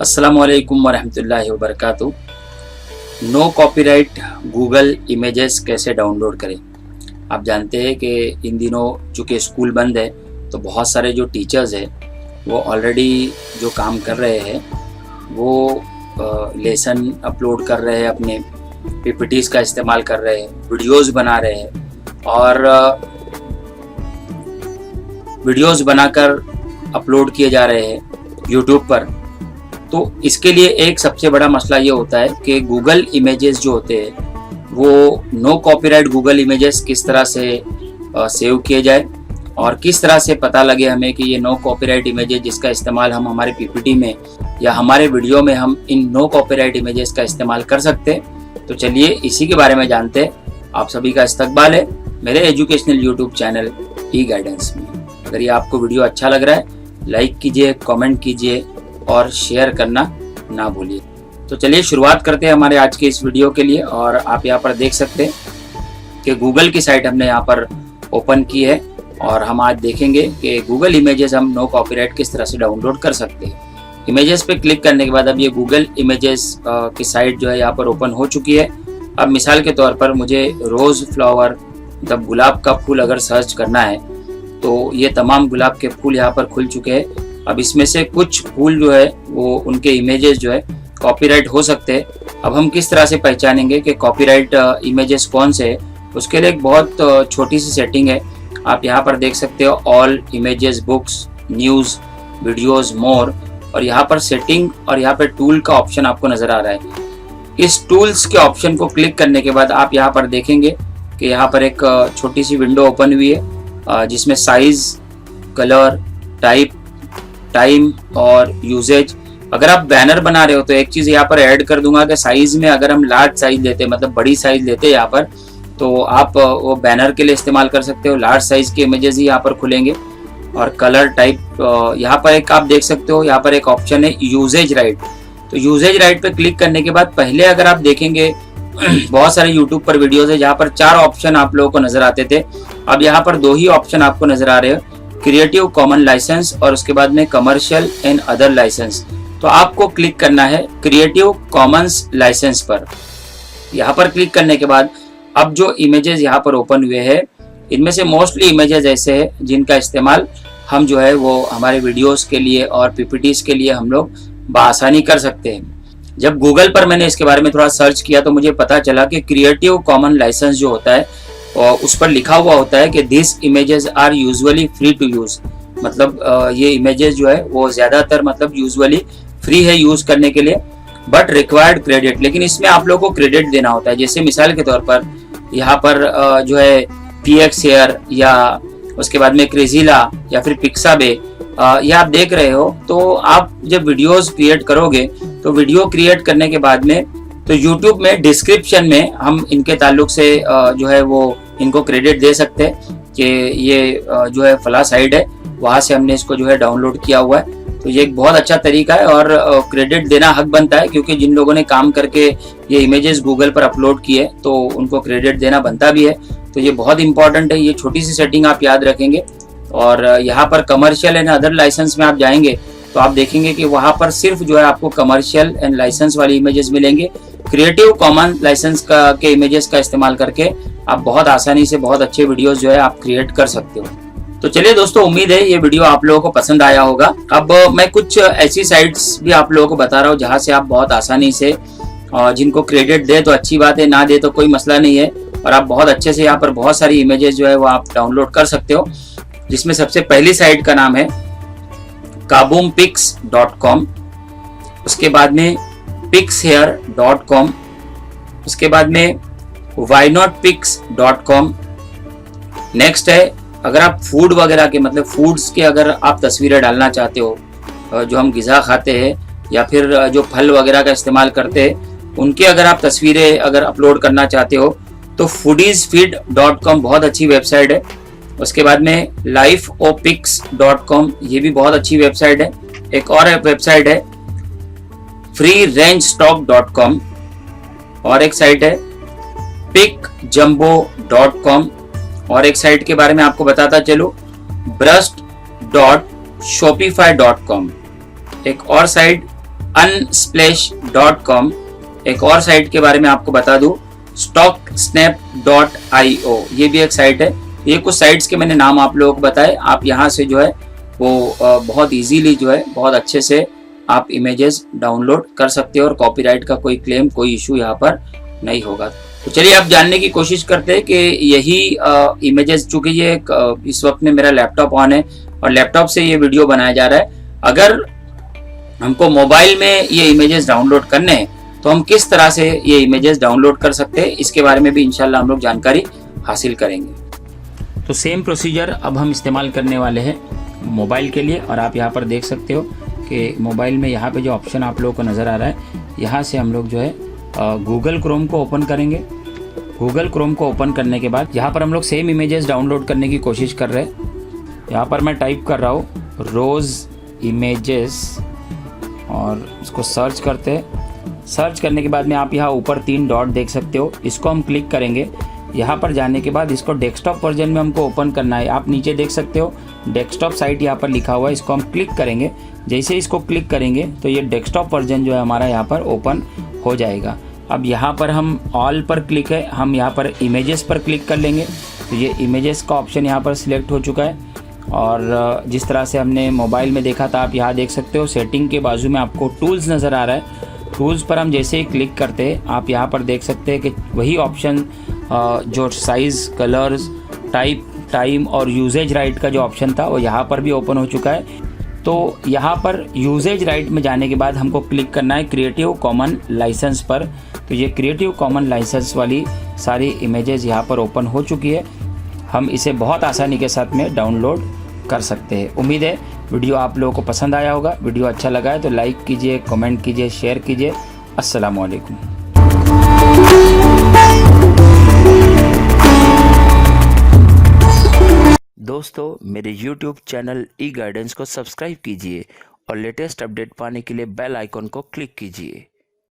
अस्सलामुअलैकुम वरहमतुल्लाहि वबरकातुहू। No copyright Google images कैसे डाउनलोड करें। आप जानते हैं कि इन दिनों चूँकि स्कूल बंद है तो बहुत सारे जो टीचर्स हैं वो ऑलरेडी जो काम कर रहे हैं वो लेसन अपलोड कर रहे हैं, अपने पीपीटीज़ का इस्तेमाल कर रहे हैं, वीडियोस बना रहे हैं और वीडियोस बनाकर अपलोड किए जा रहे हैं यूट्यूब पर। तो इसके लिए एक सबसे बड़ा मसला ये होता है कि गूगल इमेजेस जो होते हैं वो नो कॉपीराइट गूगल इमेजेस किस तरह से सेव किए जाए और किस तरह से पता लगे हमें कि ये नो कॉपीराइट इमेजेस जिसका इस्तेमाल हम हमारे पीपीटी में या हमारे वीडियो में हम इन नो कॉपीराइट इमेजेस का इस्तेमाल कर सकते हैं। तो चलिए इसी के बारे में जानते हैं। आप सभी का इस्तकबाल है मेरे एजुकेशनल यूट्यूब चैनल ई गाइडेंस में। अगर ये आपको वीडियो अच्छा लग रहा है लाइक कीजिए, कमेंट कीजिए और शेयर करना ना भूलिए। तो चलिए शुरुआत करते हैं हमारे आज के इस वीडियो के लिए। और आप यहाँ पर देख सकते हैं कि गूगल की साइट हमने यहाँ पर ओपन की है और हम आज देखेंगे कि गूगल इमेजेस हम नो कॉपीराइट किस तरह से डाउनलोड कर सकते हैं। इमेजेस पे क्लिक करने के बाद अब ये गूगल इमेजेस की साइट जो है यहाँ पर ओपन हो चुकी है। अब मिसाल के तौर पर मुझे रोज़ फ्लावर मतलब गुलाब का फूल अगर सर्च करना है तो ये तमाम गुलाब के फूल यहाँ पर खुल चुके हैं। अब इसमें से कुछ फूल जो है वो उनके इमेजेस जो है कॉपीराइट हो सकते हैं। अब हम किस तरह से पहचानेंगे कि कॉपीराइट इमेजेस कौन से है, उसके लिए एक बहुत छोटी सी सेटिंग है। आप यहाँ पर देख सकते हो all images, books, news, videos, more और यहाँ पर सेटिंग और यहाँ पर टूल का ऑप्शन आपको नज़र आ रहा है। इस टूल्स के ऑप्शन को क्लिक करने के बाद आप यहाँ पर देखेंगे कि यहाँ पर एक छोटी सी विंडो ओपन हुई है जिसमें साइज, कलर, टाइम और यूजेज। अगर आप बैनर बना रहे हो तो एक चीज़ यहाँ पर ऐड कर दूंगा कि साइज में अगर हम लार्ज साइज लेते हैं मतलब बड़ी साइज लेते हैं यहाँ पर तो आप वो बैनर के लिए इस्तेमाल कर सकते हो। लार्ज साइज के इमेजेस ही यहाँ पर खुलेंगे। और कलर टाइप यहाँ पर एक आप देख सकते हो, यहाँ पर एक ऑप्शन है यूजेज राइट। तो यूजेज राइट पे क्लिक करने के बाद पहले अगर आप देखेंगे बहुत सारे यूट्यूब पर वीडियोज है जहाँ पर 4 ऑप्शन आप लोगों को नजर आते थे। अब यहाँ पर 2 ही ऑप्शन आपको नजर आ रहे हैं, क्रिएटिव कॉमन लाइसेंस और उसके बाद में कमर्शियल एंड अदर लाइसेंस। तो आपको क्लिक करना है क्रिएटिव कॉमन्स लाइसेंस पर। यहाँ पर क्लिक करने के बाद अब जो इमेजेस यहाँ पर ओपन हुए हैं इनमें से मोस्टली इमेजेस ऐसे हैं जिनका इस्तेमाल हम जो है वो हमारे वीडियोस के लिए और पीपीटीज के लिए हम लोग बआसानी कर सकते हैं। जब गूगल पर मैंने इसके बारे में थोड़ा सर्च किया तो मुझे पता चला कि क्रिएटिव कॉमन लाइसेंस जो होता है और उस पर लिखा हुआ होता है कि this images are usually free to use. मतलब ये इमेजेस जो है वो ज्यादातर मतलब यूजुअली फ्री है यूज करने के लिए बट रिक्वायर्ड क्रेडिट। लेकिन इसमें आप लोगों को क्रेडिट देना होता है। जैसे मिसाल के तौर पर यहाँ पर जो है PX हेयर या उसके बाद में क्रेजिला या फिर पिक्साबे ये आप देख रहे हो। तो आप जब वीडियोस क्रिएट करोगे तो वीडियो क्रिएट करने के बाद में तो YouTube में डिस्क्रिप्शन में हम इनके ताल्लुक से जो है वो इनको क्रेडिट दे सकते हैं कि ये जो है फला साइट है वहाँ से हमने इसको जो है डाउनलोड किया हुआ है। तो ये एक बहुत अच्छा तरीका है और क्रेडिट देना हक बनता है क्योंकि जिन लोगों ने काम करके ये इमेजेस गूगल पर अपलोड किए तो उनको क्रेडिट देना बनता भी है। तो ये बहुत इंपॉर्टेंट है। ये छोटी सी सेटिंग आप याद रखेंगे। और यहाँ पर कमर्शियल एंड अदर लाइसेंस में आप जाएंगे तो आप देखेंगे कि वहाँ पर सिर्फ जो है आपको कमर्शियल एंड लाइसेंस वाली इमेजेस मिलेंगे। क्रिएटिव कॉमन लाइसेंस के इमेजेस का इस्तेमाल करके आप बहुत आसानी से बहुत अच्छे वीडियोस जो है आप क्रिएट कर सकते हो। तो चलिए दोस्तों, उम्मीद है ये वीडियो आप लोगों को पसंद आया होगा। अब मैं कुछ ऐसी साइट्स भी आप लोगों को बता रहा हूँ जहाँ से आप बहुत आसानी से जिनको क्रेडिट दे तो अच्छी बात है, ना दे तो कोई मसला नहीं है और आप बहुत अच्छे से यहाँ पर बहुत सारी इमेजेस जो है वो आप डाउनलोड कर सकते हो। जिसमें सबसे पहली साइट का नाम है kaboompics.com, उसके बाद में pixhair.com, उसके बाद में whynotpics.com। नेक्स्ट है अगर आप फूड वगैरह के मतलब फूड्स के अगर आप तस्वीरें डालना चाहते हो जो हम ग़िज़ा खाते हैं या फिर जो फल वगैरह का इस्तेमाल करते हैं उनके अगर आप तस्वीरें अगर अपलोड करना चाहते हो तो foodiesfeed.com बहुत अच्छी वेबसाइट है। उसके बाद में lifeopics.com ये भी बहुत अच्छी वेबसाइट है। एक और वेबसाइट है freerangestock.com और एक साइट है pickjumbo.com और एक साइट के बारे में आपको बताता चलूं brust.shopify.com। एक और साइट unsplash.com। एक और साइट के बारे में आपको बता दूं, stocksnap.io, ये भी एक साइट है। ये कुछ साइट्स के मैंने नाम आप लोगों को बताए। आप यहाँ से जो है वो बहुत इजीली जो है बहुत अच्छे से आप इमेजेस डाउनलोड कर सकते हो और कॉपीराइट का कोई क्लेम, कोई इशू यहाँ पर नहीं होगा। तो चलिए आप जानने की कोशिश करते हैं कि यही इमेजेस, चूंकि ये इस वक्त में मेरा लैपटॉप ऑन है और लैपटॉप से ये वीडियो बनाया जा रहा है। अगर हमको मोबाइल में ये इमेजेस डाउनलोड करने हैं तो हम किस तरह से ये इमेजेस डाउनलोड कर सकते हैं, इसके बारे में भी इंशाल्लाह हम लोग जानकारी हासिल करेंगे। तो सेम प्रोसीजर अब हम इस्तेमाल करने वाले हैं मोबाइल के लिए। और आप यहाँ पर देख सकते हो कि मोबाइल में यहाँ पे जो ऑप्शन आप लोगों को नज़र आ रहा है, यहाँ से हम लोग जो है गूगल क्रोम को ओपन करेंगे। गूगल क्रोम को ओपन करने के बाद यहाँ पर हम लोग सेम इमेजेस डाउनलोड करने की कोशिश कर रहे हैं। यहाँ पर मैं टाइप कर रहा हूँ रोज़ इमेजेस और इसको सर्च करते हैं। सर्च करने के बाद में आप यहाँ ऊपर 3 डॉट देख सकते हो, इसको हम क्लिक करेंगे। यहाँ पर जाने के बाद इसको डेस्कटॉप वर्जन में हमको ओपन करना है। आप नीचे देख सकते हो डेस्कटॉप साइट यहाँ पर लिखा हुआ है, इसको हम क्लिक करेंगे। जैसे इसको क्लिक करेंगे तो ये डेस्कटॉप वर्जन जो है हमारा यहाँ पर ओपन हो जाएगा। अब यहाँ पर हम ऑल पर क्लिक है, हम यहाँ पर इमेजेस पर क्लिक कर लेंगे तो ये इमेजेस का ऑप्शन यहाँ पर सिलेक्ट हो चुका है। और जिस तरह से हमने मोबाइल में देखा था, आप यहाँ देख सकते हो सेटिंग के बाजू में आपको टूल्स नज़र आ रहा है। टूल्स पर हम जैसे ही क्लिक करते हैं, आप यहाँ पर देख सकते हैं कि वही ऑप्शन जो साइज़, कलर्स, टाइप, टाइम और यूजेज राइट का जो ऑप्शन था वो यहाँ पर भी ओपन हो चुका है। तो यहाँ पर यूजेज राइट में जाने के बाद हमको क्लिक करना है क्रिएटिव कॉमन लाइसेंस पर। तो ये क्रिएटिव कॉमन लाइसेंस वाली सारी इमेजेस यहाँ पर ओपन हो चुकी है। हम इसे बहुत आसानी के साथ में डाउनलोड कर सकते हैं। उम्मीद है वीडियो आप लोगों को पसंद आया होगा। वीडियो अच्छा लगा है तो लाइक कीजिए, कमेंट कीजिए, शेयर कीजिए। अस्सलामु अलैकुम। दोस्तों, मेरे YouTube चैनल ई गाइडेंस को सब्सक्राइब कीजिए और लेटेस्ट अपडेट पाने के लिए बेल आइकॉन को क्लिक कीजिए।